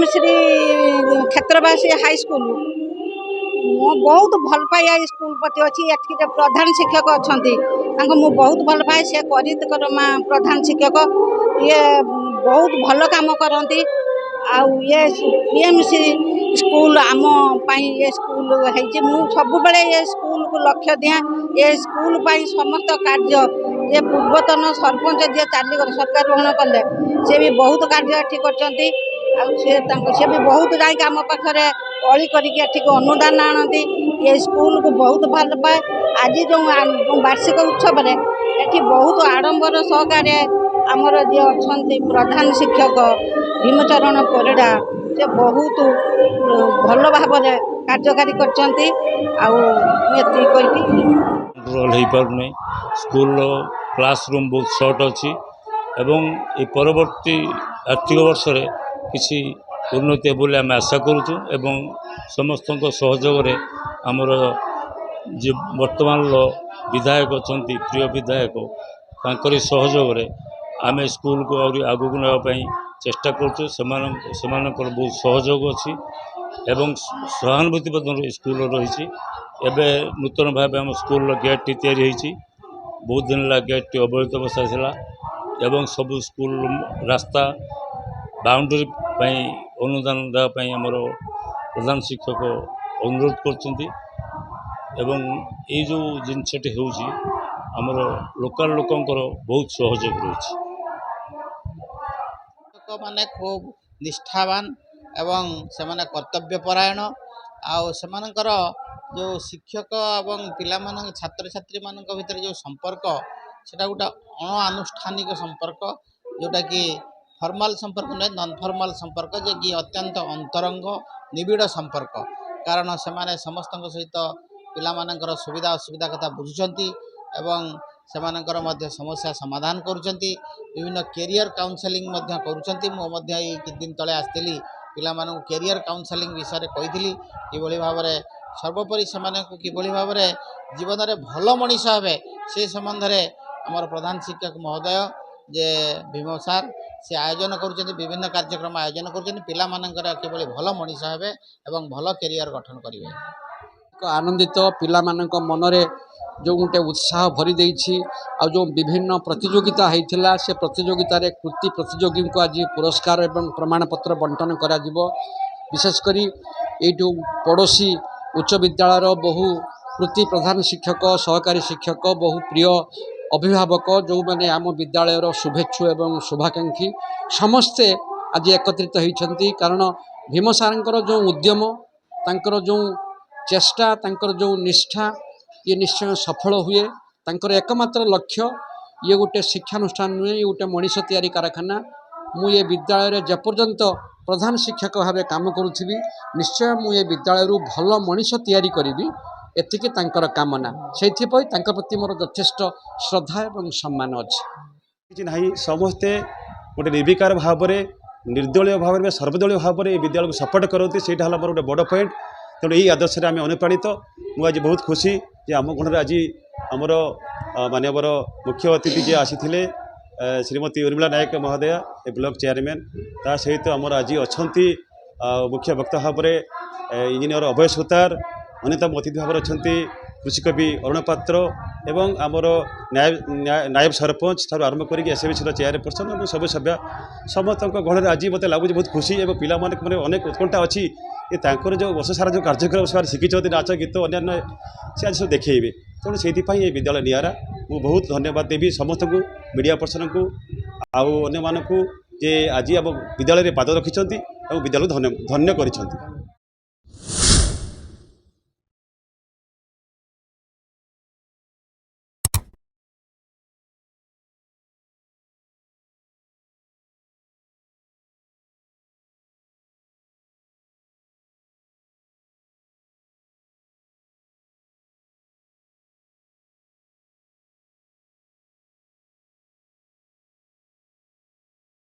PM Shri क्षेत्रवासी high school मो बहुत भल पाए स्कूल प्रति अच्छी एट प्रधान शिक्षक अच्छा मु बहुत भल पाए से करमा प्रधान शिक्षक ये बहुत भल काम करती ये पीएम श्री स्कूल आम ये स्कूल है सब बेले ये स्कूल को लक्ष्य दिया ये स्कूल समस्त कार्य ये पूर्वतन सरपंच जी चलीगले सरकार ग्रहण कले सी भी बहुत कार्य ठीक कर भी बहुत जाकि आम पाखे अली करके अनुदान आनती ये स्कूल को बहुत भल पाए आज जो वार्षिक उत्सव ये बहुत आडंबर सहकारे आमर जी अच्छा प्रधान शिक्षक भीमचरण परिड़ा से बहुत भल भाव कार्यकारी करती स्कूल क्लासरूम बहुत सर्ट अच्छी एवं ये परवर्ती आर्थिक वर्ष किसी उन्नति बोले आम आशा करुँ एवं समस्त सहयोग आमर जे वर्तमान विधायक अच्छा प्रिय विधायक तांकरी सहयोग आम स्कूल को आगू नापी चेष्टा करुँ बहुत सहयोग अच्छी एवं सहानुभूति स्कूल रही एवं नूतन भाव आम स्कूल गेट टी बहुत दिन है गेट अवहेलित अवस्था था एवं सब स्कूल रास्ता बाउंड्री अनुदान देवाई आमर प्रधान शिक्षक अनुरोध कर जो जिनसटी होमर लोकल लोकंर बहुत सहयोग रही माने खूब निष्ठावान एवं से कर्तव्यपरायण आकर जो शिक्षक एवं पिला छात्र छात्री मान भीतर जो संपर्क सेटा गोटे अणानुष्ठानिक संपर्क जोटा कि फॉर्मल संपर्क नुहे नॉन फॉर्मल संपर्क जे कि अत्यंत अंतरंग निबिड़ संपर्क कारण से समस्त सहित पिला मानकर सुविधा असुविधा कथा बुझुंट एवं सेमानकर मध्य समस्या समाधान करुँच विभिन्न कैरियर काउंसलिंग किछ दिन तले आसती पिला मानू कैरियर काउंसलिंग विषय कही कि भाव में सर्वोपरि से किभली भाव में जीवन में भल मनीष हे से संबंध में आमर प्रधान शिक्षक महोदय जे भीम सार से आयोजन कर विभिन्न कार्यक्रम आयोजन कर किभली भल मनीष हे एवं भल कैरियर गठन करेंगे आनंदित पिला मानक मनरे जो गोटे उत्साह भरी देछि आ जो विभिन्न प्रतियोगिता होता से प्रतियोगिता कृति प्रतियोगी को आज पुरस्कार एवं प्रमाणपत्र बंटन करा जिवो विशेषकर ये पड़ोसी उच्च विद्यालय बहु कृति प्रधान शिक्षक सहकारी शिक्षक बहु प्रिय अभिभावक जो मैंने आम विद्यालय शुभेच्छु एवं शुभाकांक्षी समस्ते आज एकत्रित होती कारण भीम सारंकर जो उद्यम तांकर जो चेष्टा तांकर जो निष्ठा ये निश्चय सफल हुए तांकर एकमात्र लक्ष्य ये गोटे शिक्षानुष्ठान नुहे ये गोटे मनीष तैयारी कारखाना मु ये विद्यालय जेपर्यंत प्रधान शिक्षक भाव काम करुँगी निश्चय मु ये विद्यालय भल मनीष तैयारी करी एतिकी तांकर कामना से प्रति मोर यथेष्ट श्रद्धा एवं सम्मान अच्छी ना समस्ते गोटे निर्विकार भाव में निर्दलीय भाव में सर्वदलीय भाव में विद्यालय को सपोर्ट करते से गोटे बड़ पॉइंट तेणु यही आदर्श आम अनुप्राणित मुझे बहुत खुशी जे आम गणर आज आमर मानवर मुख्य अतिथि जी आसी श्रीमती उर्मिला नायक महोदया ए ब्लॉक चेयरमैन ता सहित आमर आज अच्छा मुख्य वक्ता भाव में इंजीनियर अभय सुतार अन्यतम अतिथि भाव अच्छा कृषिकवि अरुण पात्र एवं आमर नायब सरपंच ठार आरंभ कर एसएमसी चेयरपर्सन और सब सभ्य समस्त गहन आज मत लगुच बहुत खुशी और पिला मैंने अनेक उत्कंठा अच्छी ये जो वर्ष सारा जो कार्यक्रम से शिखी नाच गीत अन्य से आज सब देखेबे तेणु से ये विद्यालय निरा मुझे बहुत धन्यवाद देवी समस्त को मीडिया पर्सन को आउ अन्य मानक जे आज आम विद्यालय पाद रखिंट और विद्यालय धन्य कर।